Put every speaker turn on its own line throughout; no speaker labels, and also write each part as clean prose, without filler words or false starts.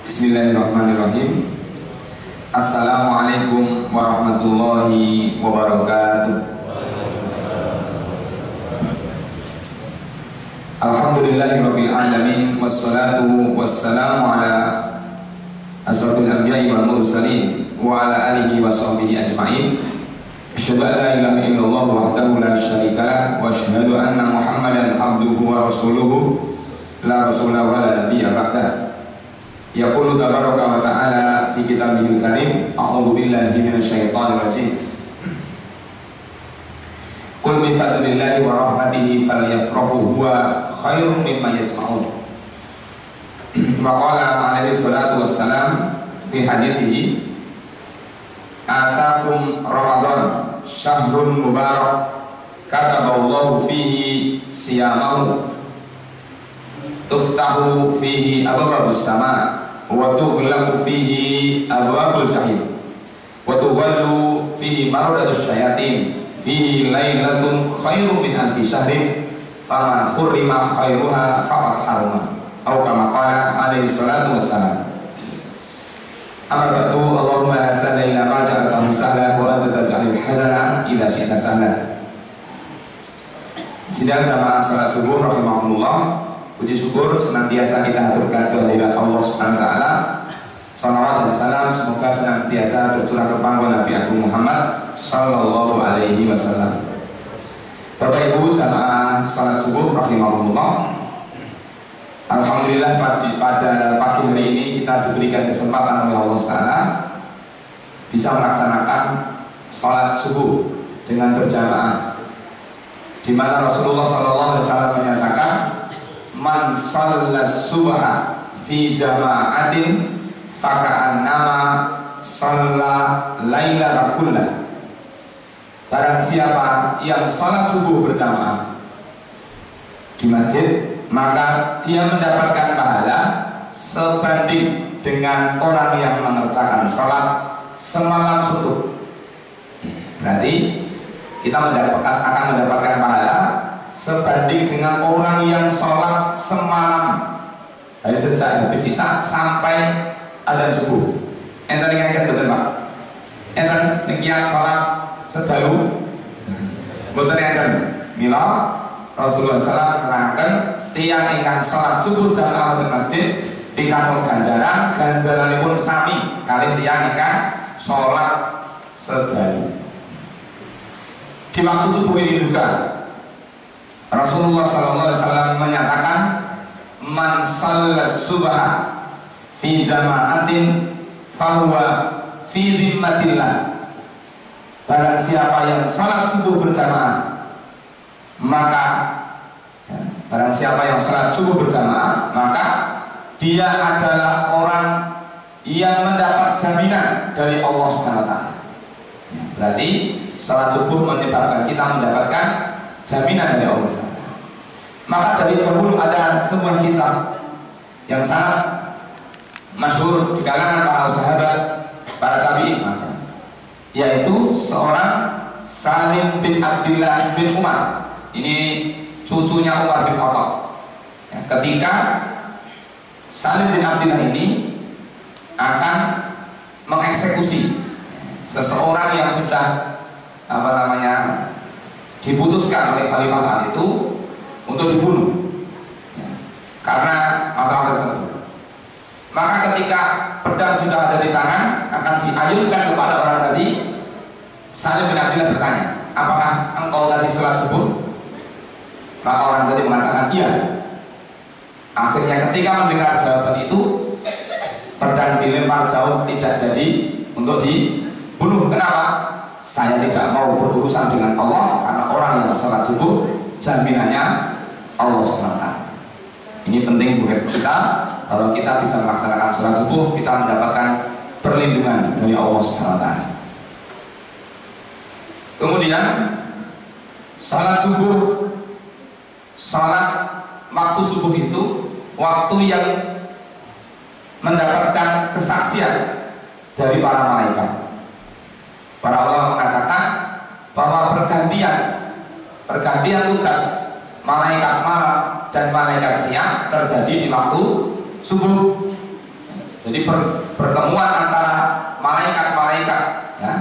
Bismillahirrahmanirrahim. Assalamualaikum warahmatullahi wabarakatuh. Alhamdulillahirabbil alamin wassalatu wassalamu ala asrofil anbiya'i wal mursalin wa ala alihi wa sahbihi ajma'in. Asyhadu an la ilaha illallah wahdahu la syarikalah wa asyhadu anna Muhammadan abduhu wa rasuluhu la rasula wa la nabiyya ba'dah. Yaqulu tabaraka wa ta'ala fi kitabihil karim, a'udzu billahi minasyaitonir rajim. Qul bi fadlillahi wa rahmatihi falyafrahu huwa khairum mimma yajma'un. Wa qala alaihi salatu wassalam fi hadisihi, atakum ramadan syahrun mubarak kataballahu fihi siyamahu tuftahu fihi abwabus sama wa tughlaqu fihi abwabul jahim wa tughallu fihi maradatus syayatin fihi lailatun khairum min alfi syahrin faman khurrima khairuha faqad haruma atau kama qala alaihi salatu wassalam. Amma ba'du, Allahumma la sahla illa ma ja'altahu sahla wa anta taj'alul hazana idza syi'ta sahla. Sidang jamaah salat subuh rahimakumullah, puji syukur senantiasa kita haturkan kehadirat Allah Subhanahu wa taala. Shalawat dan salam semoga senantiasa tercurah ke panggung Nabi Agung Muhammad sallallahu alaihi wasallam. Bapak Ibu jamaah salat subuh rahimakumullah, alhamdulillah pada pagi hari ini kita diberikan kesempatan oleh Allah Taala bisa melaksanakan salat subuh dengan berjamaah, di mana Rasulullah sallallahu alaihi wasallam menyatakan, man sallas subha fi jama'atin faka'annama shalla lailata kullah. Barang siapa yang salat subuh berjamaah di masjid, maka dia mendapatkan pahala sebanding dengan orang yang mengerjakan salat semalam suntuk. Berarti kita akan mendapatkan pahala sebanding dengan orang yang sholat semalam dari sejak habis isya sampai adzan subuh. Enten ingat betul Pak? Enten sekian sholat sedalu betul enten. Mila Rasulullah SAW menerangkan tiang ingkang sholat subuh jamaah di masjid pikantuk ganjaran pun sami kali tiang ingkang sholat sedalu. Di waktu subuh ini juga Rasulullah SAW menyatakan, man sallas subha fi jama'atin fahuwa fi dhimmatillah. Barang siapa yang salat subuh berjamaah, maka barang siapa yang salat subuh berjamaah, maka dia adalah orang yang mendapat jaminan dari Allah Subhanahu wa taala. Berarti salat subuh menyebabkan kita mendapatkan jaminan dari Allah SWT. Maka dari dahulu ada sebuah kisah yang sangat masyhur di kalangan para sahabat, para tabi'in, yaitu seorang Salim bin Abdullah bin Umar. Ini cucunya Umar bin Khattab. Ketika Salim bin Abdullah ini akan mengeksekusi seseorang yang sudah diputuskan oleh khalifah saat itu untuk dibunuh karena masalah tertentu. Maka ketika pedang sudah ada di tangan akan diayunkan kepada orang tadi, Salim bin Abdullah bertanya, apakah engkau tadi salat subuh? Maka orang tadi mengatakan iya. Akhirnya ketika mendengar jawaban itu, pedang dilempar jauh, tidak jadi untuk dibunuh. Kenapa? Saya tidak mau berurusan dengan Allah, karena orang yang salat subuh jaminannya Allah SWT. Ini penting buat kita, kalau kita bisa melaksanakan salat subuh, kita mendapatkan perlindungan dari Allah SWT. Kemudian salat subuh, salat waktu subuh itu waktu yang mendapatkan kesaksian dari para malaikat. Para ulama mengatakan bahwa pergantian tugas malaikat malam dan malaikat siang terjadi di waktu subuh. Jadi pertemuan antara malaikat-malaikat, ya,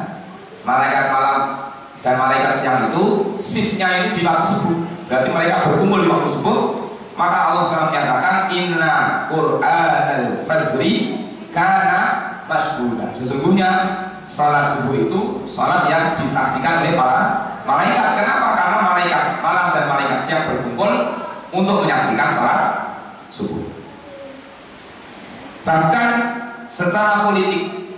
malaikat malam dan malaikat siang itu shiftnya itu di waktu subuh. Berarti mereka berkumpul di waktu subuh. Maka Allah SWT menyatakan Inna Qur'anal Fajri Kana Mashhuda. Sesungguhnya salat subuh itu salat yang disaksikan oleh para malaikat. Kenapa? Karena malaikat malam dan malaikat siang berkumpul untuk menyaksikan salat subuh. Bahkan secara politik,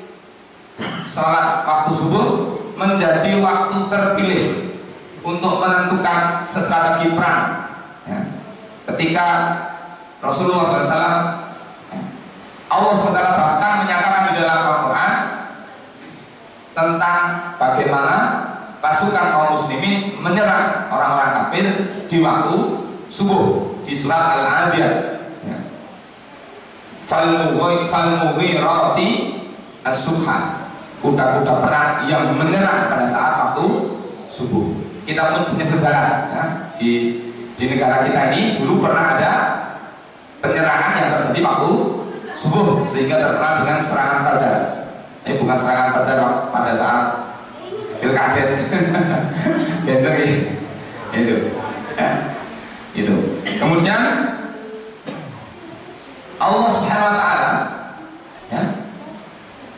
salat waktu subuh menjadi waktu terpilih untuk menentukan strategi perang, ya. Ketika Rasulullah SAW, Allah SWT bahkan menyatakan di dalam Al-Quran tentang bagaimana pasukan kaum muslimin menyerang orang-orang kafir di waktu subuh di surat Al-Adiyat. Fal-mughirati as-subha, kuda-kuda perang yang menyerang pada saat waktu subuh. Kita pun punya sejarah, ya. Di negara kita ini dulu pernah ada penyerangan yang terjadi waktu subuh sehingga terkenal dengan serangan fajar. Bukan serangan fajar pada saat pilkades. Gitu, itu, ya. Itu. Kemudian Allah Subhanahu wa Ta'ala, ya,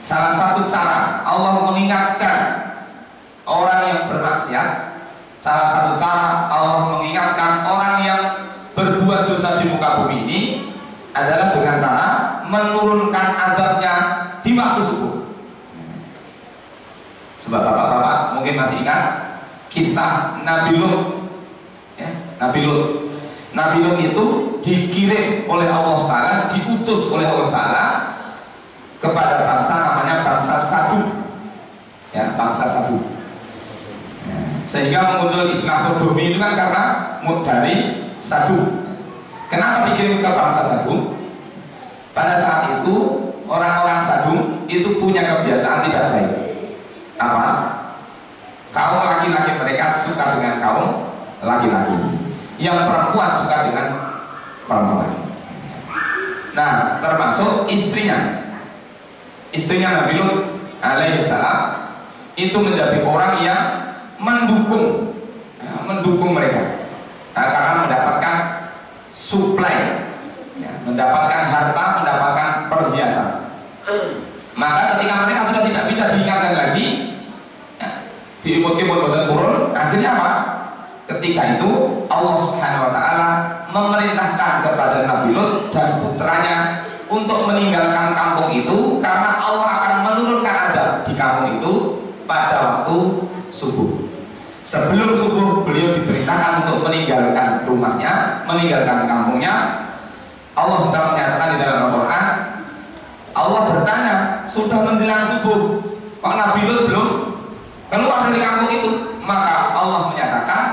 salah satu cara Allah mengingatkan orang yang bermaksiat, salah satu cara Allah mengingatkan orang yang berbuat dosa di muka bumi ini adalah dengan cara menurunkan azabnya di waktu subuh. Coba bapak-bapak mungkin masih ingat kisah Nabi Lut, ya, Nabi Lut. Nabi Lut itu dikirim oleh Allah Ta'ala, diutus oleh Allah Ta'ala kepada bangsa namanya bangsa Sadum, ya, bangsa Sadum. Sehingga muncul istilah sodomi itu kan karena dari Sadum. Kenapa dikirim ke bangsa Sadum? Pada saat itu orang-orang Sadum itu punya kebiasaan tidak baik. Apa? Kaum laki-laki mereka suka dengan kaum laki-laki, yang perempuan suka dengan perempuan. Nah, termasuk istrinya Nabi Lut alaihissalam itu menjadi orang yang mendukung mereka, karena mendapatkan suplai, ya, mendapatkan harta, mendapatkan perhiasan. Maka ketika mereka sudah tidak bisa diingatkan lagi, ya, diimut-imut turun, akhirnya apa? Ketika itu Allah Subhanahu wa Ta'ala memerintahkan kepada Nabi Lut dan putranya untuk meninggalkan kampung itu, karena Allah akan menurunkan azab di kampung itu pada waktu subuh. Sebelum subuh beliau diperintahkan untuk meninggalkan rumahnya, meninggalkan kampungnya. Allah sudah menyatakan di dalam Al-Quran, Allah bertanya, sudah menjelang subuh kok Nabi Lut belum keluar dari kampung itu? Maka Allah menyatakan,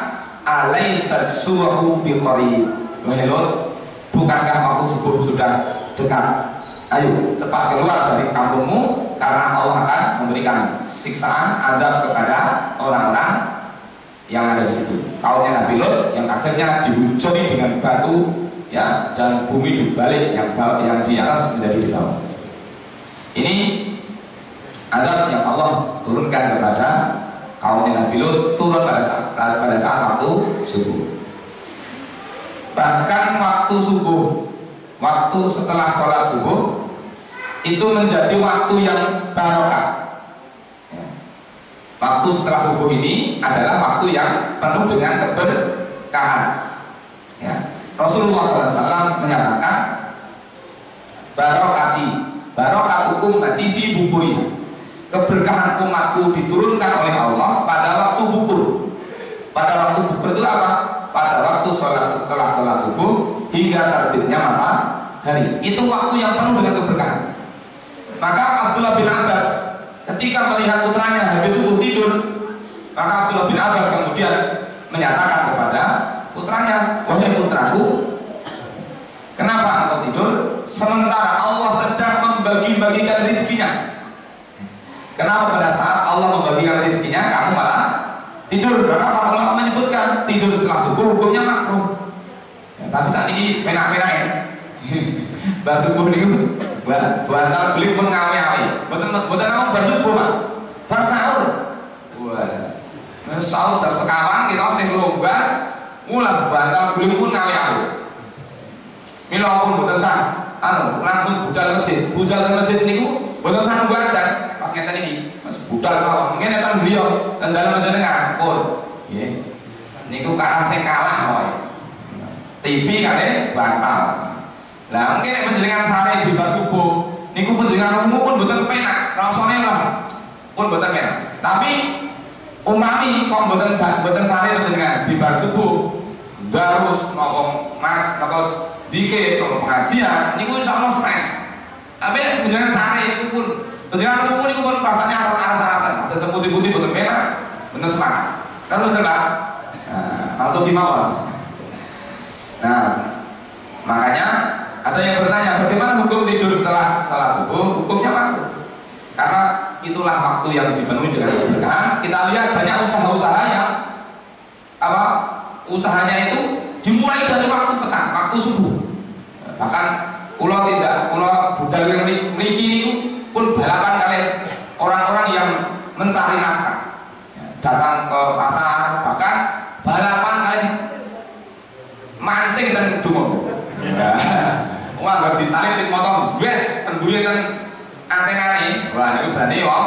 alaisa subuhu biqarib. Wahai Lut, bukankah waktu subuh sudah dekat? Ayo cepat keluar dari kampungmu, karena Allah akan memberikan siksaan azab kepada orang-orang yang ada di situ. Kaumnya Nabi Lut yang akhirnya dihujani dengan batu, ya, dan bumi dibalik, yang di atas menjadi di bawah. Ini azab yang Allah turunkan kepada kaumnya Nabi Lut, turun pada saat waktu subuh. Bahkan waktu subuh, waktu setelah sholat subuh itu menjadi waktu yang barokah, ya. Waktu setelah subuh ini adalah waktu yang penuh dengan keberkahan, ya. Rasulullah SAW menyatakan, barokatu ummati fi bukuriha, keberkahan umatku diturunkan oleh Allah pada waktu bukur. Pada waktu bukur itu apa? Pada waktu setelah sholat subuh hingga terbitnya matahari. Itu waktu yang penuh dengan keberkahan. Maka Abdullah bin Abbas ketika melihat putranya habis subuh tidur, maka Abdullah bin Abbas kemudian menyatakan kepada putranya, wahai putraku, kenapa engkau tidur sementara Allah sedang membagi-bagikan rizkinya? Kenapa pada saat Allah membagikan rizkinya kamu malah tidur? Maka Allah menyebutkan tidur setelah subuh hukumnya makruh, ya, tapi saat ini penak-penak ya. Bahas subuh ini bantal beli pun ngawe-awe. Mboten aku bersubuh, Pak. Bar sahur. Wah. Sahur sekawan kita sing longgar, mulah bantal beli pun ngawe-awe. Mila pun mboten sah. Langsung budal masjid. Budal masjid niku mboten sah badan. Pas ngeten iki, Mas budal mawon. Ngene ten griya, ten dalem jenengan pun. Nggih. Niku karang sing kalah wae. TV kali bantal. Lah mungkin nek panjenengan sare di bar subuh niku panjenengan umum pun mboten penak, rasane lah pun mboten penak. Tapi umami kok mboten sare panjenengan di bar subuh darus napa dikit napa pengajian niku insyaallah fresh. Tapi panjenengan sare niku pun panjenengan umum niku pun rasane aras-arasan, tetep putih-putih mboten penak, mboten semangat. Terus tenan. Langsung dimawon. Nah, makanya ada yang bertanya bagaimana hukum tidur setelah salat subuh? Hukumnya makruh. Karena itulah waktu yang dipenuhi dengan keberkahan. Kita lihat banyak usaha-usaha yang usahanya itu dimulai dari waktu petang, waktu subuh. Bahkan pulau budal yang mriki itu pun balapan kali orang-orang yang mencari nafkah. Datang ke pasar, bahkan balapan kali mancing dan dungo. Wah, nggak disalip di motor, wes penduri kan antena. Wah, itu berarti wong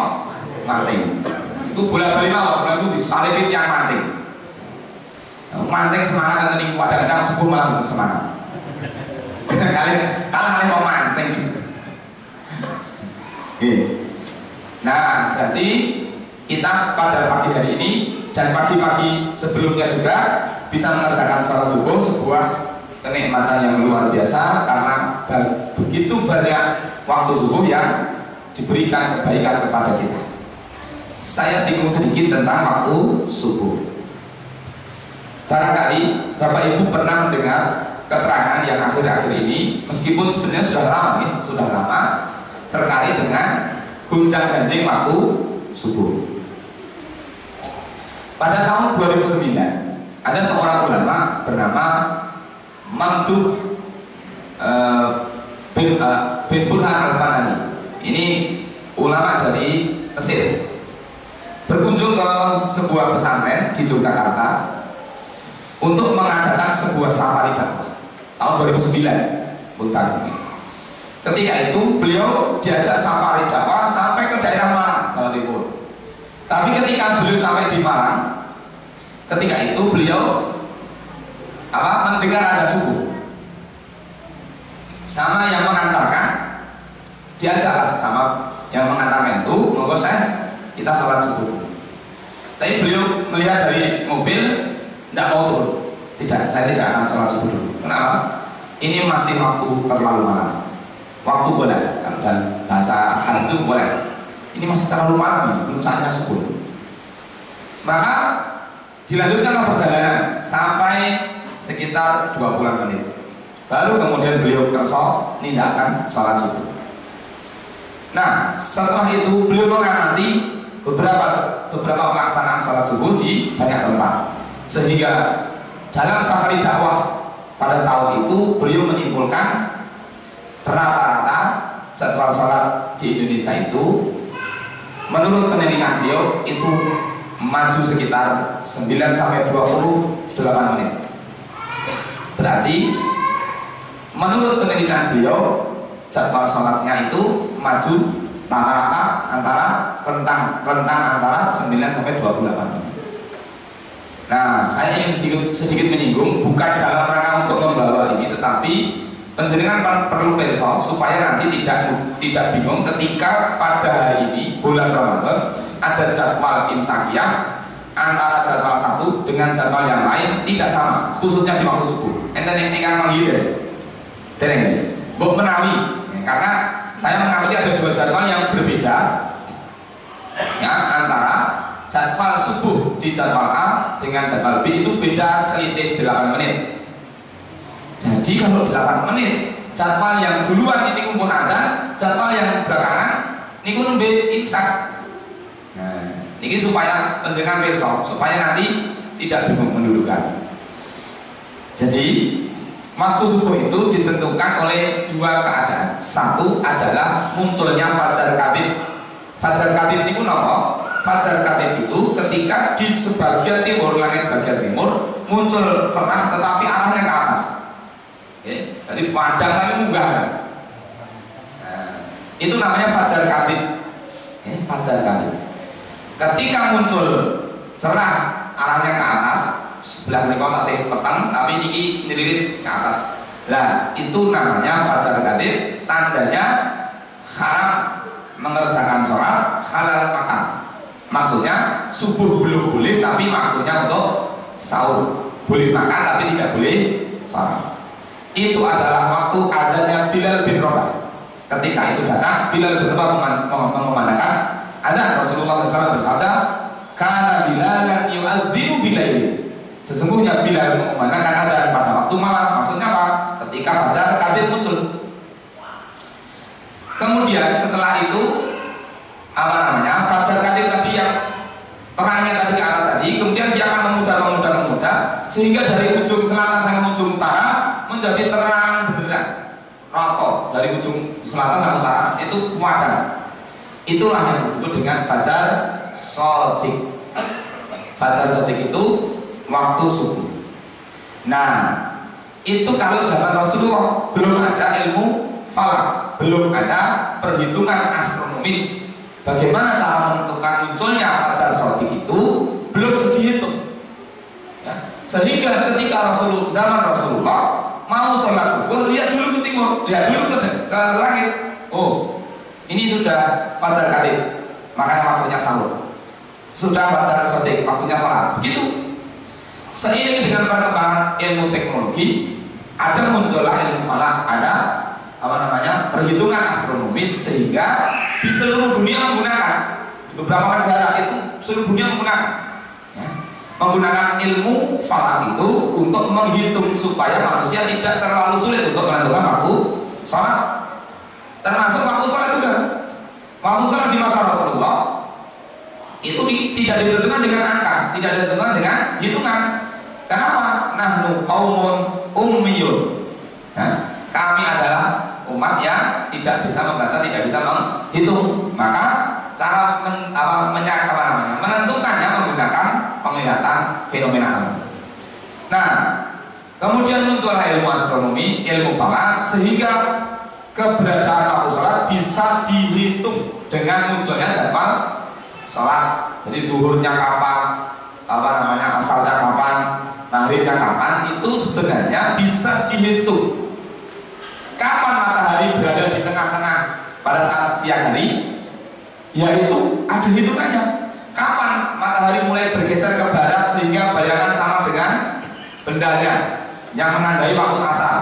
mancing. Itu bola-bali mawon, itu disalip yang mancing. Mancing semangat dan niku kadang-kadang subuh malah bukan semangat. Kalah mau mancing. Nah, berarti kita pada pagi hari ini dan pagi-pagi sebelumnya juga bisa mengerjakan sholat subuh, sebuah kenikmatan yang luar biasa karena begitu banyak waktu subuh yang diberikan kebaikan kepada kita. Saya singgung sedikit tentang waktu subuh. Barangkali Bapak Ibu pernah mendengar keterangan yang akhir-akhir ini, meskipun sebenarnya sudah lama terkait dengan gonjang-ganjing waktu subuh. Pada tahun 2009 ada seorang ulama bernama Mamduh bin Burhan Al-Fanani. Ini ulama dari Mesir, berkunjung ke sebuah pesantren di Yogyakarta untuk mengadakan sebuah safari dakwah tahun 2009. Ketika itu beliau diajak safari dakwah sampai ke daerah Malang, Jawa Timur. Tapi ketika beliau sampai di Malang, ketika itu beliau mendengar ada subuh. Sama yang mengantarkan, diajaklah sama yang mengantarkan itu, monggo kita salat subuh. Tapi beliau melihat dari mobil, tidak mau turun. Tidak, saya tidak akan salat subuh dulu. Kenapa? Ini masih waktu terlalu malam. Waktu bolas, dan bahasa Hans itu bolas. Ini masih terlalu malam ini, belum saatnya subuh. Maka dilanjutkanlah perjalanan sampai sekitar 20 menit. Baru kemudian beliau kerso nindakkan salat subuh. Nah, setelah itu beliau mengamati beberapa pelaksanaan salat subuh di banyak tempat. Sehingga dalam safari dakwah pada tahun itu beliau menyimpulkan rata-rata jadwal salat di Indonesia itu menurut penelitian beliau itu maju sekitar 9 sampai 28 menit. Berarti menurut penelitian beliau jadwal sholatnya itu maju rata-rata antara rentang antara 9 sampai 28 menit. Nah, saya ingin sedikit menyinggung, bukan dalam rangka untuk membawa ini, tetapi penjenengan perlu pensel supaya nanti tidak bingung ketika pada hari ini bulan Ramadan ada jadwal imsakiyah antara jadwal satu dengan jadwal yang lain tidak sama, khususnya di waktu subuh. Enten yang tinggal menghidupkan dereng mbok menawi karena saya mengamati ada dua jadwal yang berbeda ya, antara jadwal subuh di jadwal A dengan jadwal B itu beda selisih 8 menit. Jadi kalau 8 menit jadwal yang duluan ini kumpul ada, jadwal yang belakangan ini kumpul imsak. Nah, ini supaya penjenengan besok supaya nanti tidak bingung mendudukan. Jadi waktu subuh itu ditentukan oleh dua keadaan. Satu adalah munculnya fajar kabib. Fajar kabib itu apa? Fajar kabib itu ketika di sebagian timur, langit bagian timur muncul cerah tetapi arahnya ke atas. Jadi padang tapi munggah. Itu namanya fajar kabib. Fajar kabib. Ketika muncul cerah arahnya ke atas, sebelah mereka saksi petang tapi ini niririt ke atas. Nah, itu namanya fajar kabib, tandanya haram mengerjakan sholat, halal makan. Maksudnya subuh belum boleh tapi waktunya untuk sahur. Boleh makan tapi tidak boleh sholat. Itu adalah waktu adanya Bilal bin Rabah. Ketika itu datang, Bilal bin Rabah mengumandangkan ada Rasulullah SAW bersabda, karena Bilalan yu'adzinu bilaili. Sesungguhnya Bilal mengumandangkan adzan pada waktu malam. Maksudnya apa? Ketika fajar kabib muncul. Kemudian setelah itu fajar kabib tadi yang terangnya tadi ke atas tadi, kemudian dia akan memudar sehingga dari ujung selatan sampai ujung utara menjadi terang benderang, roto dari ujung selatan sampai utara itu padam. Itulah yang disebut dengan fajar sotik. Fajar sotik itu waktu subuh. Nah, itu kalau zaman Rasulullah belum ada ilmu falak, belum ada perhitungan astronomis. Bagaimana cara menentukan munculnya fajar sotik itu belum dihitung. Ya. Sehingga ketika zaman Rasulullah mau sholat subuh, lihat dulu ke timur, lihat dulu ke langit. Oh, ini sudah fajar kabib, makanya waktunya sahur. Sudah fajar sotik, waktunya sholat. Begitu. Seiring dengan perkembangan ilmu teknologi, ada muncullah ilmu falak, ada perhitungan astronomis, sehingga di seluruh dunia menggunakan, di beberapa negara itu seluruh dunia menggunakan ilmu falak itu untuk menghitung supaya manusia tidak terlalu sulit untuk menentukan waktu sholat. Termasuk waktu sholat juga. Waktu sholat di masa Rasulullah itu tidak ditentukan dengan angka, tidak ditentukan dengan hitungan. Kenapa? Nahnu qaumun ummiyun. Kami adalah umat yang tidak bisa membaca, tidak bisa menghitung. Maka cara menentukannya menggunakan penglihatan fenomena alam. Nah, kemudian muncullah ilmu astronomi, ilmu falak, sehingga keberadaan waktu sholat bisa dihitung dengan munculnya jadwal sholat. Jadi duhurnya kapan, asalnya kapan, maghribnya kapan, itu sebenarnya bisa dihitung. Kapan matahari berada di tengah-tengah pada saat siang hari, yaitu ada hitungannya. Kapan matahari mulai bergeser ke barat sehingga bayangan sama dengan bendanya yang menandai waktu asar,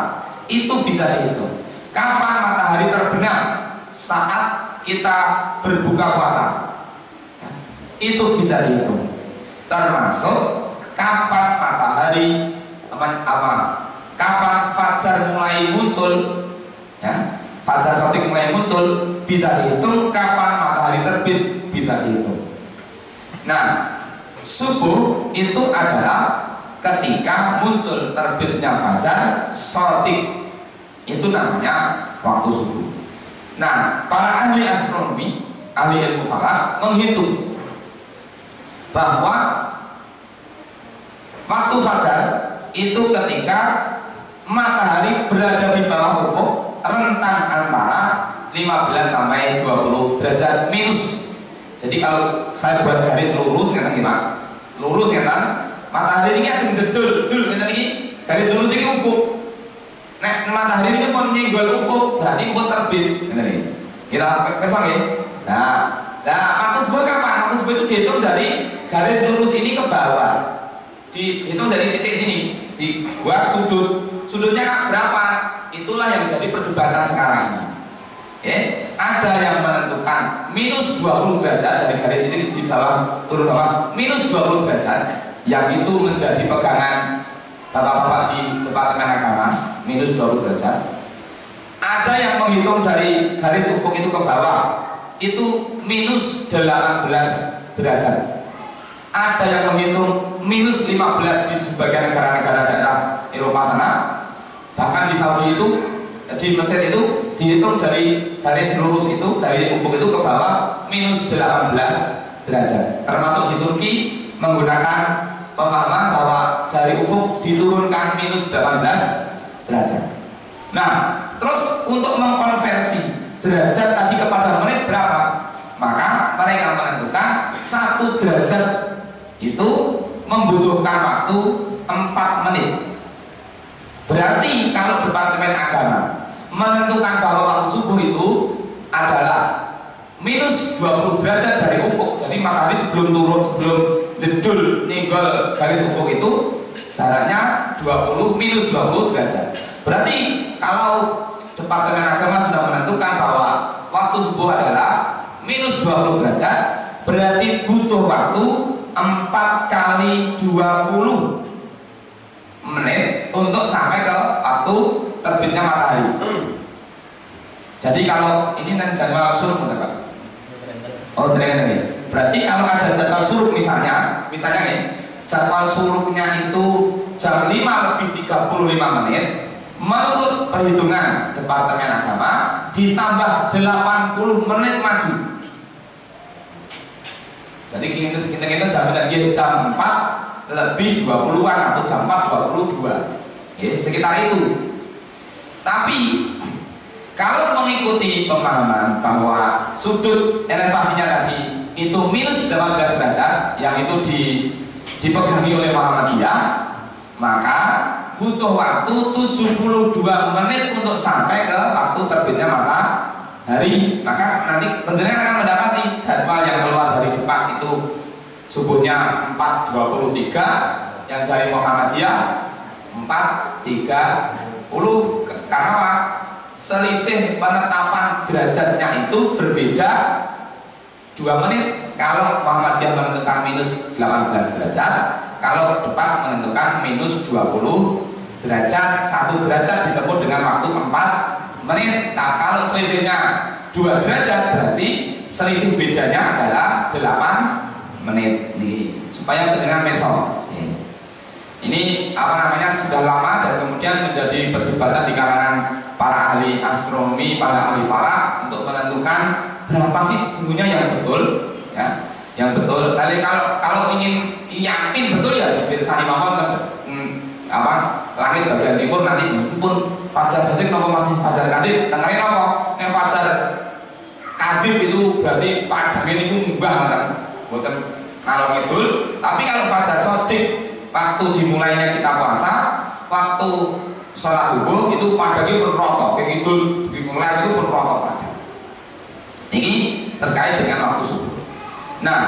itu bisa dihitung. Kapan matahari terbenam saat kita berbuka puasa, itu bisa dihitung. Termasuk kapan matahari kapan fajar mulai muncul, fajar sotik mulai muncul bisa dihitung. Kapan matahari terbit bisa dihitung. Nah, subuh itu adalah ketika muncul terbitnya fajar sotik, itu namanya waktu subuh. Nah, para ahli astronomi, ahli ilmu falak menghitung bahwa waktu fajar itu ketika matahari berada di bawah ufuk rentang antara 15 sampai 20 derajat minus. Jadi kalau saya buat garis lurus kan gimana? Lurus kan? Matahari ini aja jedul kan ini garis lurus ini ufuk. Nah, matahari ini pun nyenggol ufuk berarti pun terbit. Kita pesong ya. Nah, waktu subuh kapan? Waktu subuh itu dihitung dari garis lurus ini ke bawah. Dihitung dari titik sini, dibuat sudutnya berapa? Itulah yang jadi perdebatan sekarang ini. Ada yang menentukan minus 20 derajat dari garis ini di bawah, turun bawah minus 20 derajat, yang itu menjadi pegangan bapak-bapak di Departemen Agama, minus 20 derajat. Ada yang menghitung dari garis ufuk itu ke bawah, itu minus 18 derajat. Ada yang menghitung minus 15 di sebagian negara-negara daerah Eropa sana. Bahkan di Saudi itu, di Mesir itu dihitung dari garis lurus itu, dari ufuk itu ke bawah minus 18 derajat. Termasuk di Turki menggunakan pemahaman bahwa dari ufuk diturunkan minus 18 derajat. Nah, terus untuk mengkonversi derajat tadi kepada menit berapa? Maka mereka menentukan 1 derajat itu membutuhkan waktu 4 menit. Berarti kalau Departemen Agama menentukan bahwa waktu subuh itu adalah minus 20 derajat dari ufuk, jadi matahari sebelum turun, sebelum jedul nyenggol garis ufuk itu jaraknya minus 20 derajat. Berarti kalau Departemen Agama sudah menentukan bahwa waktu subuh adalah minus 20 derajat, berarti butuh waktu 4 kali 20 menit untuk sampai ke waktu terbitnya matahari. Jadi kalau ini kan jadwal suruk, Pak. Oh, ini. Berarti kalau ada jadwal suruk misalnya nih, jadwal suruknya itu jam 5 lebih 35 menit, menurut perhitungan Departemen Agama ditambah 80 menit maju. Jadi kita jam 4 lebih 20-an atau jam 4 22 ya, sekitar itu. Tapi kalau mengikuti pemahaman bahwa sudut elevasinya tadi itu minus 18 derajat yang itu dipegangi oleh Muhammadiyah, maka butuh waktu 72 menit untuk sampai ke waktu terbitnya matahari. Maka nanti penjenengan akan mendapati jadwal yang keluar dari Depak itu subuhnya 4.23, yang dari Muhammadiyah 4.30. Karena apa? Selisih penetapan derajatnya itu berbeda 2 menit. Kalau Muhammadiyah menentukan minus 18 derajat, kalau Depak menentukan minus 20 derajat. 1 derajat ditempuh dengan waktu 4 menit. Nah, kalau selisihnya 2 derajat, berarti selisih bedanya adalah 8 menit nih, supaya pendengar meso. Ini sudah lama dan kemudian menjadi perdebatan di kalangan para ahli astronomi, para ahli falak untuk menentukan berapa sih sesungguhnya yang betul, ya, yang betul. Kalau ingin yakin betul ya dipirsani mawon langit bagian timur nanti pun fajar saja kenapa masih fajar kadib, dengerin apa? Nek fajar kadib itu berarti padangin itu mbah kan, bukan kalau ngidul. Tapi kalau fajar sodik waktu dimulainya kita puasa, waktu sholat subuh itu padangnya berrotok, kayak ngidul dimulai itu berrotok padang. Ini terkait dengan waktu subuh. Nah,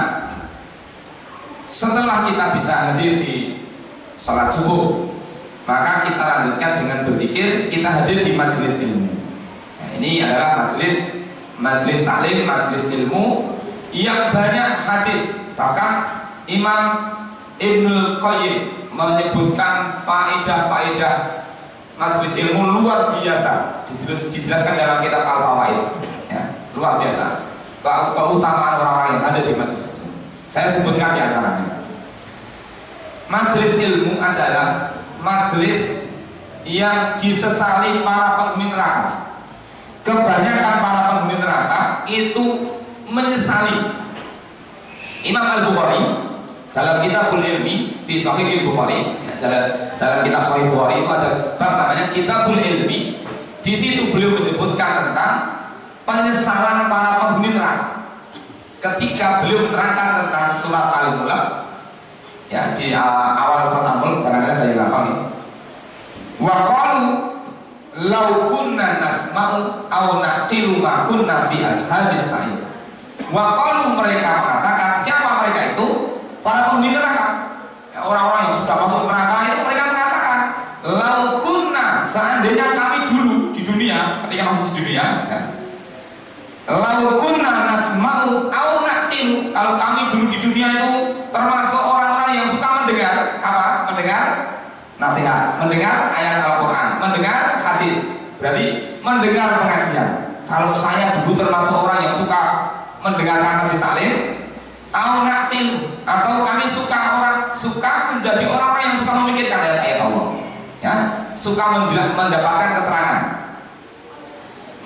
setelah kita bisa hadir di sholat subuh, maka kita lanjutkan dengan berzikir. Kita hadir di majelis ilmu. Nah, ini adalah majelis taklim, majelis ilmu yang banyak hadis. Bahkan Imam Ibnul Qayyim menyebutkan faedah-faedah majelis ilmu luar biasa, dijelaskan dalam kitab Al-Fawaid, ya, luar biasa keutamaan orang-orang yang ada di majelis ilmu. Saya sebutkan di antaranya. Majelis ilmu adalah majelis yang disesali para penghuni neraka. Kebanyakan para penghuni neraka itu menyesali. Imam Al-Bukhari dalam Kitabul Ilmi fi Sahih Al-Bukhari, ya, dalam kitab Sahih Bukhari itu ada bab namanya Kitabul Ilmi. Di situ beliau menyebutkan tentang penyesalan para penghuni neraka ketika beliau menerangkan tentang surat Al-Mulk, ya, di awal surat Al-Mulk, kadang-kadang dari hafal nih. Wa qalu law kunna nasma'u aw naqilu ma kunna fi ashabis sa'ir. Wa qalu, mereka mengatakan, siapa mereka itu? Para penghuni neraka, ya, orang-orang yang sudah masuk neraka itu mereka mengatakan, law kunna, seandainya kami dulu di dunia, ketika masuk di dunia, ya, law kunna nasma'u aw naqilu, kalau kami dulu di dunia itu termasuk orang-orang yang suka mendengar apa? Mendengar nasihat, mendengar ayat Al-Quran, mendengar hadis, berarti mendengar pengajian. Kalau saya dulu termasuk orang yang suka mendengarkan kasih taklim, atau kami suka menjadi orang-orang yang suka memikirkan ayat-ayat Allah, ya, suka mendapatkan keterangan.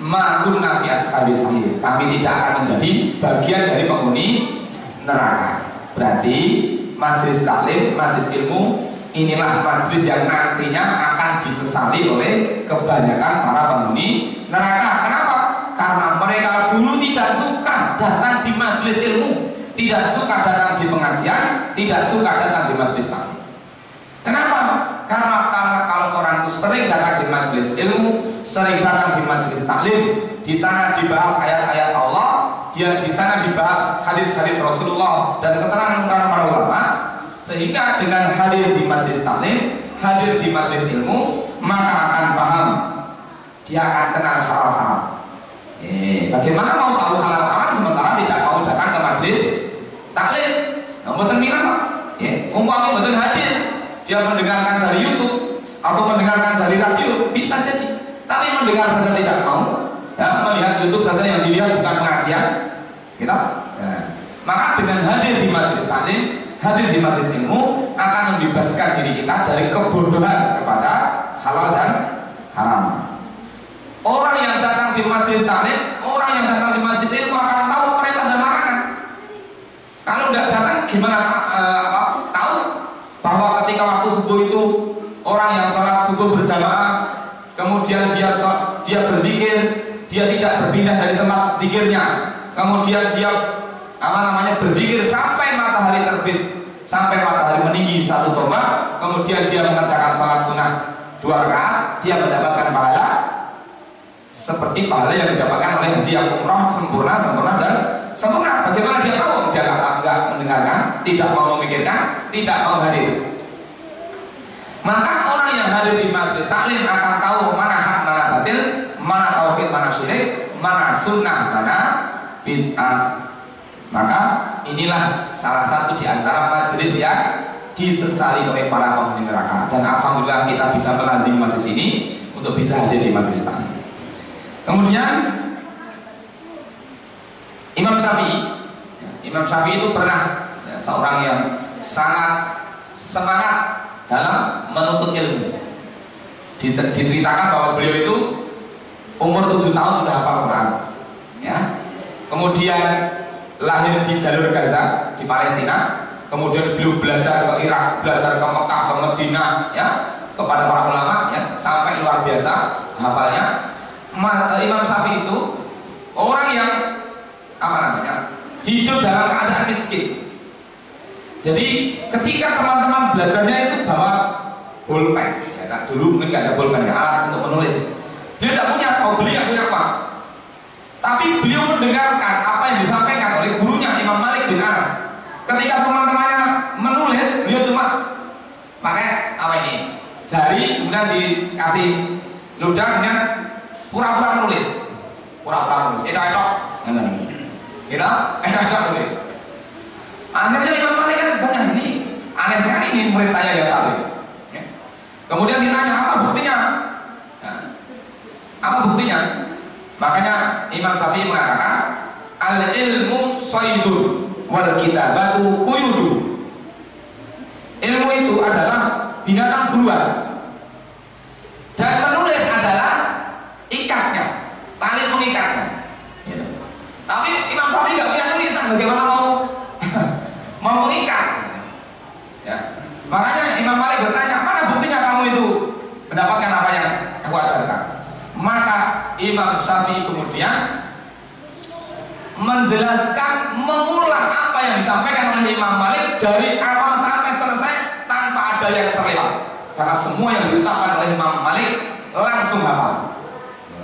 Ma kunna fi ashabis sa'ir, kami tidak akan menjadi bagian dari penghuni neraka. Berarti majelis taklim, majelis ilmu inilah majelis yang nantinya akan disesali oleh kebanyakan para penghuni neraka. Kenapa? Karena mereka dulu tidak suka datang di majelis ilmu, tidak suka datang di pengajian, tidak suka datang di majelis taklim. Kenapa? Karena kalau orang itu sering datang di majelis ilmu, sering datang di majelis taklim, di sana dibahas ayat-ayat Allah, di sana dibahas hadis-hadis Rasulullah dan keterangan-keterangan para ulama, sehingga dengan hadir di majelis taklim, hadir di majelis ilmu, maka akan paham, dia akan kenal halal-halal. Bagaimana mau tahu halal-halal sementara tidak mau datang ke majelis taklim? Mboten mira Pak. Umpama mboten hadir, dia mendengarkan dari YouTube atau mendengarkan dari radio bisa jadi, tapi mendengar saja tidak mau, ya, melihat YouTube saja yang dilihat bukan pengajian, gitu. Nah, maka dengan hadir di majelis taklim, hadir di majelis ilmu akan membebaskan diri kita dari kebodohan kepada halal dan haram. Orang yang datang di majelis taklim, orang yang datang di majelis ilmu akan tahu perintah dan larangan. Kalau tidak datang gimana tahu bahwa ketika waktu subuh itu orang yang sholat subuh berjamaah, kemudian dia berzikir, dia tidak berpindah dari tempat zikirnya, kemudian dia berzikir sampai matahari terbit, sampai matahari meninggi satu tombak, kemudian dia mengerjakan sholat sunnah 2 rakaat, dia mendapatkan pahala seperti pahala yang didapatkan oleh haji yang umroh sempurna dan sempurna. Bagaimana dia tahu? Dia nggak mendengarkan, tidak mau memikirkan, tidak mau hadir. Maka orang yang hadir di majelis taklim akan tahu mana hak, mana batil, mana tauhid, mana syirik, mana sunnah, mana bid'ah. Maka inilah salah satu di antara majelis yang disesali oleh para penghuni neraka. Dan alhamdulillah kita bisa melazimi majelis ini untuk bisa hadir di majelis taklim. Kemudian Imam Syafi'i itu pernah seorang yang sangat semangat dalam menuntut ilmu. Diceritakan bahwa beliau itu umur 7 tahun sudah hafal Quran, ya. Kemudian lahir di jalur Gaza di Palestina, kemudian beliau belajar ke Irak, belajar ke Mekah, ke Madinah, ya, kepada para ulama, ya, sampai luar biasa hafalnya. Imam Syafi'i itu orang yang hidup dalam keadaan miskin. Jadi ketika teman-teman belajarnya itu bawa pulpen, ya, nah, dulu mungkin nggak ada pulpen, alat untuk menulis. Beliau tidak punya, beliau nggak punya apa. Tapi beliau mendengarkan apa yang disampaikan oleh gurunya Imam Malik bin Anas. Ketika teman-temannya menulis, beliau cuma pakai jari, kemudian dikasih ludah, kemudian pura-pura nulis, nulis. Akhirnya Imam Malik kan banyak ini, aneh sekali ini murid saya yang satu. Ya. Kemudian ditanya apa buktinya? Nah, apa buktinya? Makanya Imam Syafi'i mengatakan al ilmu saydun wal kitabatu quyudu. Ilmu itu adalah binatang buruan dan menulis adalah ikatnya, tali pengikatnya. Gitu. Tapi Imam Syafi'i nggak punya tulisan, bagaimana mau mengikat? Ya. Makanya Imam Malik bertanya, mana buktinya kamu itu mendapatkan apa yang aku ajarkan? Maka Imam Syafi'i kemudian menjelaskan, mengulang apa yang disampaikan oleh Imam Malik dari awal sampai selesai tanpa ada yang terlewat. Karena semua yang diucapkan oleh Imam Malik langsung hafal.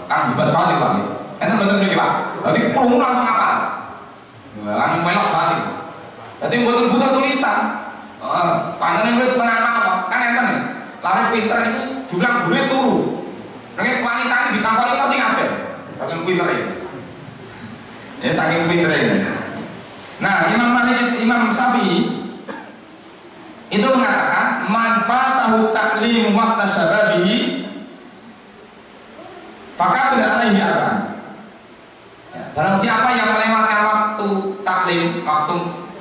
Kan hebat banget Pak. Itu betul nih Pak. Berarti kurung langsung hafal. Langsung melok banget. Berarti butuh tulisan. Panjangnya nulis setengah apa? Kan enten nih. Lari pinter itu jumlah guru turu. Dengan kualitasnya ditambah ngerti apa? Saking pinter ini. Ya saking pinter ini. Nah Imam Syafi'i itu mengatakan manfaatahu ta'lim waqta syababihi fakabir alaihi arba. Barang siapa yang melewatkan waktu taklim, waktu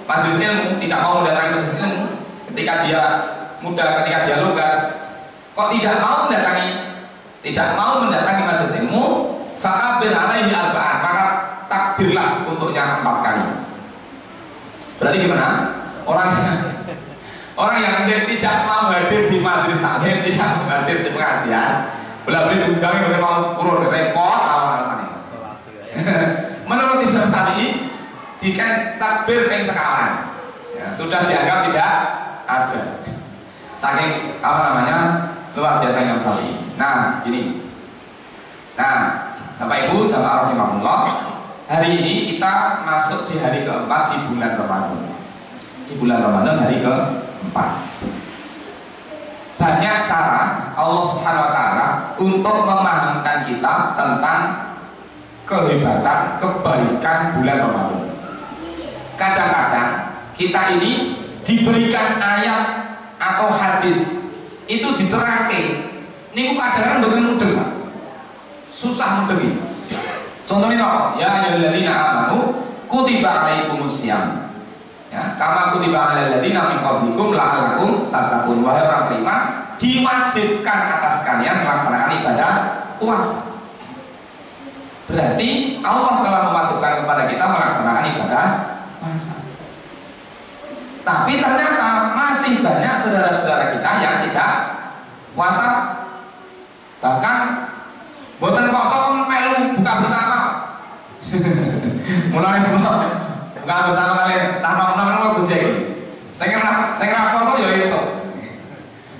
majelis ilmu, tidak mau mendatangi majelis ilmu ketika dia muda, ketika dia longgar, kok tidak mau mendatangi majelis ilmu, fakabir alaihi arba'an, maka takbirlah untuknya 4 kali. Berarti gimana? Orang yang tidak mau hadir di majelis taklim, tidak mau hadir di pengajian, boleh diundangi oleh mau urun repot alasannya. Menurut Imam Syafi'i, jika takbir yang sekawan, ya, sudah dianggap tidak ada. Saking luar biasa Imam Syafi'i. Nah, gini. Nah, Bapak Ibu jamaah rahimahullah, hari ini kita masuk di hari keempat di bulan Ramadan. Di bulan Ramadan hari keempat. Banyak cara Allah Subhanahu wa taala untuk memahamkan kita tentang kehebatan, kebaikan bulan Ramadan. Kadang-kadang kita ini diberikan ayat atau hadis itu diterangke. Niku kadang-kadang bukan mudeng, Pak. Susah mudeng. Contohnya apa? Ya ayyuhalladzina amanu kutiba alaikumusiyam. Ya, kama kutiba alal ladzina min qablikum la'allakum tattaqun. Wahai orang beriman, diwajibkan atas kalian melaksanakan ibadah puasa. Berarti Allah telah mewajibkan kepada kita melaksanakan ibadah puasa. Tapi ternyata masih banyak saudara-saudara kita yang tidak puasa. Bahkan boten kosong melu buka bersama. Mulai buka bersama kalian cah-cah kok gojek. Sing ora poso ya itu.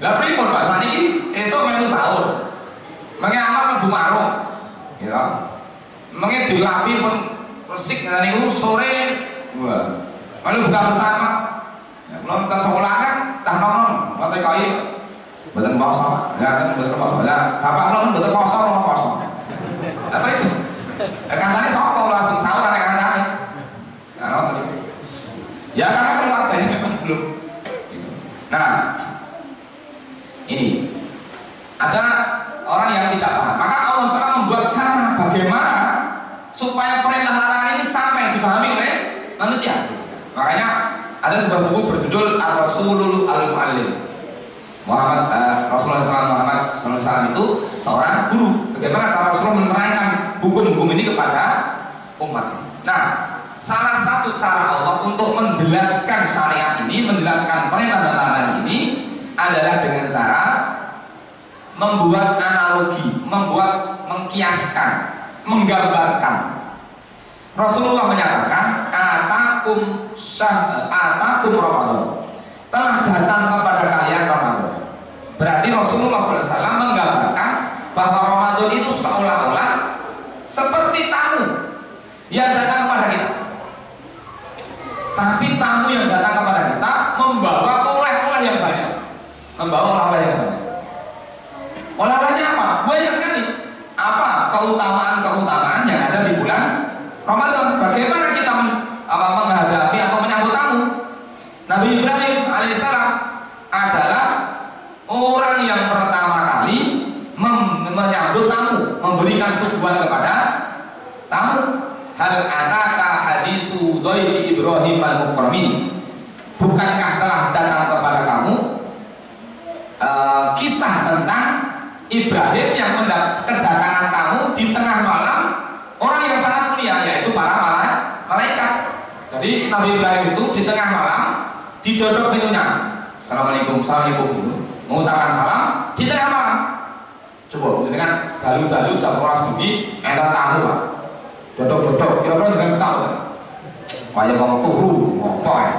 Lah pripun Pak? Saniki esuk melu sahur. Mengke amal mlebu warung. Ya. Mengke dilapi pun resik niku sore. Wah. Melu buka bersama. Ya kula teng sekolah kan cah-cah ngoten kok mboten poso. Ya mboten poso. Lah bapak kula kan mboten poso ora poso. Apa itu? Kancane sapa langsung sahur nek kancane. Ya karena keluarganya memang belum. Nah, ini ada orang yang tidak paham. Maka Allah SWT membuat cara bagaimana supaya perintah larangan ini sampai dipahami oleh manusia. Makanya ada sebuah buku berjudul Ar-Rasulul Al-Mu'allim. Rasulullah SAW itu seorang guru. Bagaimana cara Rasulullah menerangkan hukum-hukum ini kepada umat. Nah, salah satu cara Allah untuk menjelaskan syariat ini, menjelaskan perintah dan larangan ini adalah dengan cara membuat analogi, mengkiaskan, menggambarkan. Rasulullah menyatakan, atakum Ramadan, telah datang kepada kalian Ramadan. Berarti Rasulullah SAW menggambarkan bahwa Ramadan itu seolah-olah seperti tamu yang datang kepada kita. Tapi tamu yang datang kepada kita membawa oleh-oleh yang banyak. Oleh-olehnya apa? Banyak sekali. Apa keutamaan yang ada di bulan Ramadan? Bagaimana kita menghadapi atau menyambut tamu? Nabi Ibrahim alaihissalam adalah orang yang pertama kali menyambut tamu, memberikan suguhan kepada tamu. Hal ataka hadisu dhaifi Ibrahim al-mukramin. Bukankah telah datang kepada kamu kisah tentang Ibrahim yang kedatangan tamu di tengah malam, orang yang sangat mulia, yaitu para malaikat. Jadi Nabi Ibrahim itu di tengah malam didodok pintunya. Assalamualaikum, mengucapkan salam di tengah malam. Coba jenengan dalu-dalu jam 12 enten tamu, Pak. Dodok-dodok, kira-kira dengan tahu kan? Kayak mau turu, ngopo ya?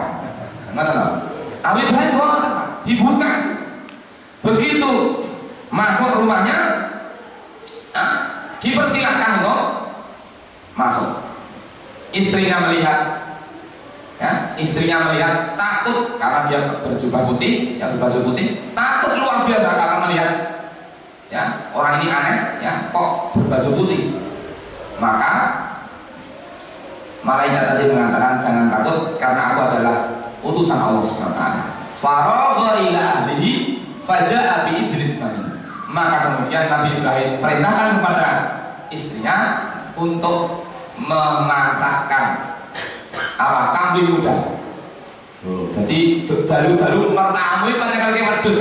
Nggak tahu. Nabi Ibrahim dibuka. Begitu masuk rumahnya, dipersilahkan kok masuk. Istrinya melihat, takut karena dia berjubah putih, berbaju putih, takut luar biasa karena melihat, orang ini aneh, kok berbaju putih. Maka malaikat tadi mengatakan jangan takut karena aku adalah utusan Allah SWT. Faragha ila ahlihi faja'a bi idrin samin. Maka kemudian Nabi Ibrahim perintahkan kepada istrinya untuk memasakkan kambing muda. Jadi dalu-dalu mertamu banyak kali wedhus.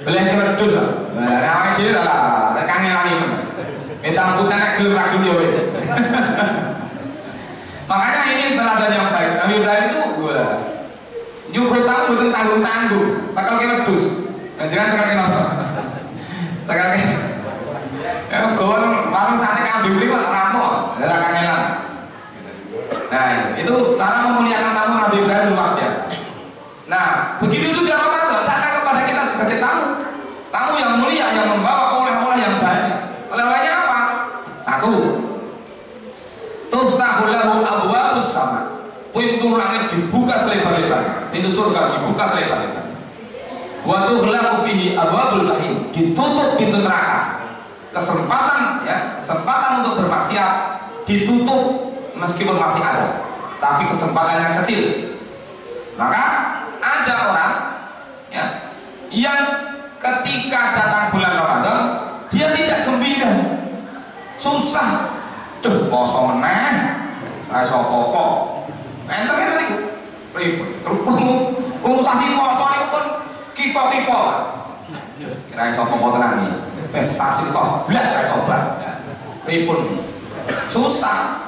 Boleh wedhus lho. Nah, iki lah, rekane lali men. Minta ampun nek gelem ra gelem ya wis. Makanya ini teladan yang baik. Nabi Ibrahim itu nyukur tahu betul tanggung-tanggung. Sakal ke wedhus. Jangan sakal ke apa? Sakal ke. Ya gowon warung sate kambing iki kok rampok. Lah kangelan. Nah, itu cara memuliakan tamu Nabi Ibrahim luar biasa. Nah, begitu juga Ramadan datang kepada kita sebagai tamu. Tamu yang mulia yang membawa oleh-oleh yang banyak. Oleh-olehnya apa? Satu, tuftahu lahu abwabus sama. Pintu langit dibuka selebar-lebarnya. Pintu surga dibuka selebar-lebarnya. Wa tughlaqu fihi abwabul jahim. Ditutup pintu neraka. Kesempatan untuk bermaksiat ditutup meskipun masih ada. Tapi kesempatannya kecil. Maka ada orang yang ketika datang bulan Ramadan dia tidak gembira, susah, poso meneh, saya sopo-popo, enten kan niku, ribut, sasi poso niku pun kipo-kipo, kira sopo-popo tenan iki, wis sasi tok, blas saya sobat, ribut, susah.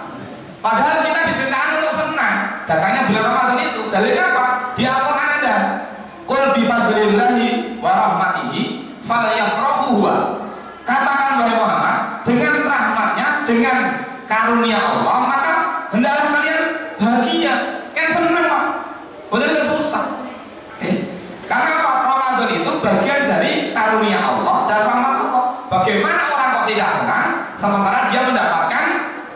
Padahal kita diperintahkan untuk senang. Datangnya bulan Ramadan itu dalilnya apa? Di Al-Qur'an ada. Qul bi fadlillahi wa rahmatihi falyafrahu huwa. Katakan wahai Muhammad, dengan rahmatnya, dengan karunia Allah, maka hendaklah kalian bahagia. Kan senang, Pak. Betul enggak susah. Karena apa? Ramadan itu bagian dari karunia Allah dan rahmat Allah. Bagaimana orang kok tidak senang sementara dia mendapatkan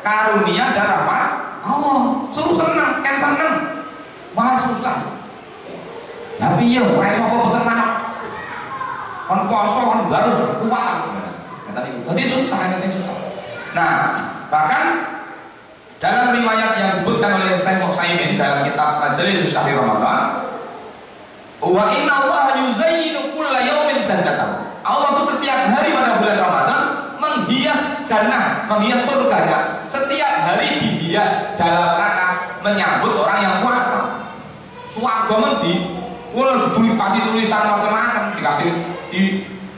karunia dan rahmat Allah? Suruh senang, kan senang malah susah. Tapi ya mereka kok tenang kan kosong kan harus kuat tadi susah, yang susah. Nah, bahkan dalam riwayat yang disebutkan oleh Syekh Utsaimin dalam kitab Majalis Syahri Ramadan, wa inna Allah yuzayyinu kulla yaumin jannatahu. Allah itu setiap hari pada bulan Ramadan menghias jannah, menghias surganya. Setiap hari dihias dalam rangka menyambut orang yang puasa. Swarga mendi, dikasih tulisan macam-macam,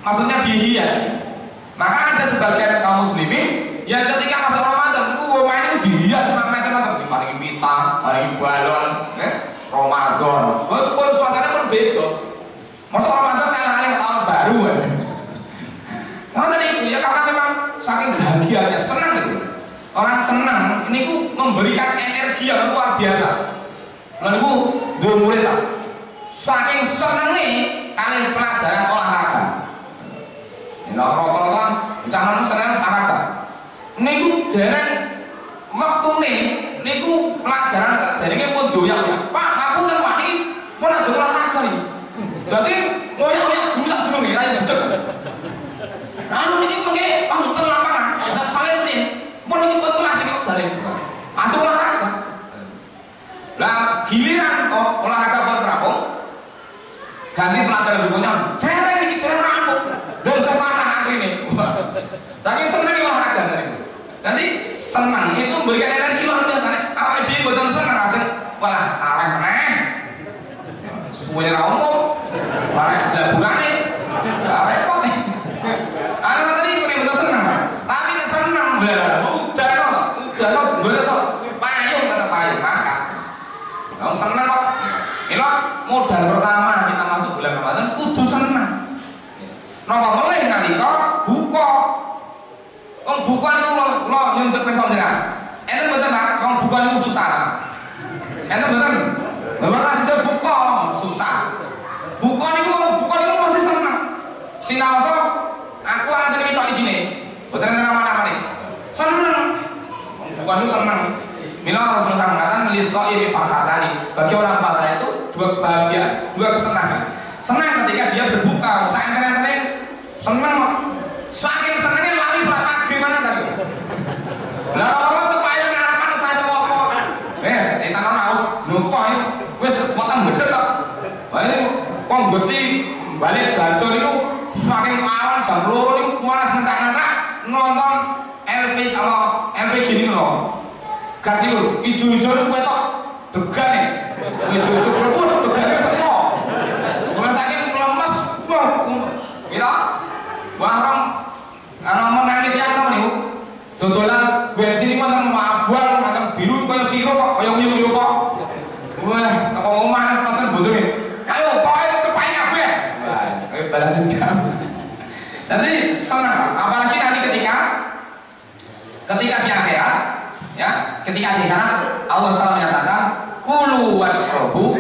maksudnya dihias. Maka ada sebagian kaum muslimin yang ketika masuk Ramadan itu rumah itu dihias macam-macam, diparingi pita, paringi balon, Ramadan. Pun suasana pun beda. Masuk Ramadan kali-kali tahun baru kan. Maka itu ya karena memang saking bahagianya, senang itu. Orang senang ini ku memberikan energi yang luar biasa. Lalu ku dua murid lah. Saking senang nih kalian pelajaran olahraga. Ini rata-rata jangan senang olahraga. Ini ku dereng waktu nih ku pelajaran dari ini pun doyak. Pak, aku kan wani mau aja olahraga nih. Jadi ngoyak-ngoyak gula sebelum ini aja betul. Anu ini pakai panggung lapangan, nggak salah nih. Mau ini betul lagi kok balik. Aja olahraga. Lah giliran olahraga pun rampung. Ganti pelajaran berikutnya. Cereng ini cereng rampung. Dan saya patah hari ini. Tapi senang olahraga dari itu. Nanti senang itu memberikan energi luar biasa. Apa dia betul senang aja. Walah arah meneh. Semuanya rampung. Malah jelas bulan nih. Repot nih. Anak tadi betul senang. Tapi kesenang bener. Udah besok payung kata payung maka. Kamu senang kok. Ini modal pertama kita masuk bulan Ramadan kudu senang. Napa boleh nalika buka. Buka itu lo nyun spesial jenengan. Enten mboten Pak, kalau buka itu susah. Enten mboten. Bapak sudah buka susah. Buka itu pasti senang. Sinaoso aku ana terima tok isine. Mboten enten nama-nama nih. Senang. Bukan itu senang. Mila Rasulullah mengatakan lisoi farhatani. Bagi orang puasa itu dua kebahagiaan, dua kesenangan. Senang ketika dia berbuka, saking senang. Saking senangnya lari setelah maghrib mana tadi. Lah orang supaya ngarapan saya apa? Wes, tangan haus numpah itu. Wes potong gede kok. Wah ini wong besi balik garjo niku saking awan jam 2 niku panas entak-entak nonton LP gini loh. Gas itu ijo-ijo niku ketok degan nih. Ijo-ijo degan wis teko. Ora saking lemes, Dodolan bensin ini macam abang, macam biru, kayak sirup kok, kayak uyuh kok. Wah, toko omah pesen bojone. Ayo, pokoke cepatnya gue. Wah, kayak balas dendam. Nanti senang, apalagi nanti ketika di akhirat, ya, ketika di akhirat Allah Taala menyatakan, kulu washrobu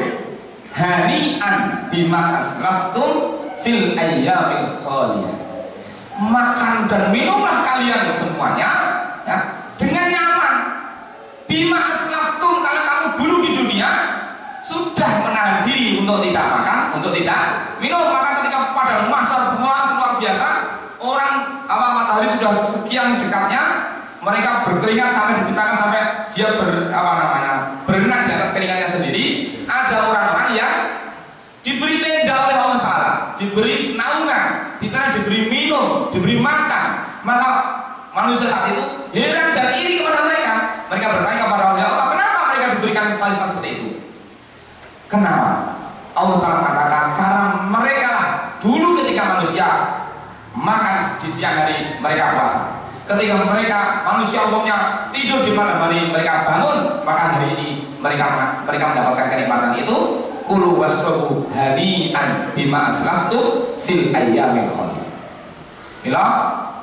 hani'an bima aslaftum fil ayyamil khaliyah. Makan dan minumlah kalian semuanya, ya, dengan nyaman. Bima aslaftum, karena kamu dulu di dunia sudah menahan diri untuk tidak makan, untuk tidak minum. Maka ketika pada masa puas luar biasa, orang matahari sudah sekian dekatnya, mereka berkeringat sampai diciptakan sampai dia berenang di atas keringatnya sendiri. Ada orang-orang yang diberi tenda oleh Allah Taala, diberi naungan, di sana diberi minum, diberi makan. Maka manusia saat itu heran dan iri kepada mereka. Mereka bertanya kepada Allah, kenapa mereka diberikan fasilitas seperti itu? Kenapa? Allah Taala mengatakan karena mereka dulu ketika manusia makan di siang hari mereka puasa. Ketika manusia umumnya tidur di malam hari mereka bangun, maka hari ini mereka mendapatkan kenikmatan itu. Kulu wasrobu hani'an bima aslaftu fil ayyamil khaliyah. Mila,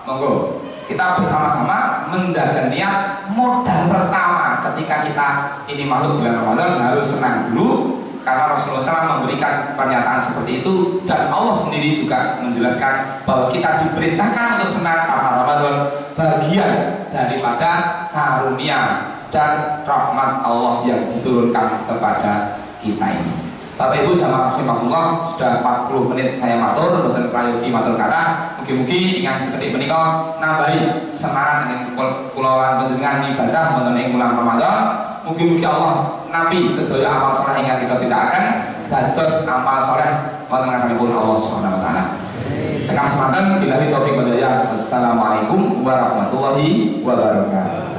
monggo kita bersama-sama menjaga niat. Modal pertama ketika kita ini masuk bulan Ramadan harus senang dulu, karena Rasulullah SAW memberikan pernyataan seperti itu, dan Allah sendiri juga menjelaskan bahwa kita diperintahkan untuk senang karena Ramadan bagian daripada karunia dan rahmat Allah yang diturunkan kepada kita ini. Bapak Ibu jamaah rahimakumullah, sudah 40 menit saya matur mboten prayogi matur kata. Mugi-mugi ingkang sekedhik menika nambahi semangat ing kula panjenengan ibadah mengenai bulan Ramadan. Mugi-mugi Allah nabi sedaya amal saleh ingkang kita tindakaken dados amal saleh wonten ngarsanipun Allah Subhanahu wa taala. Cekap semanten billahi taufik wal hidayah. Wassalamualaikum warahmatullahi wabarakatuh.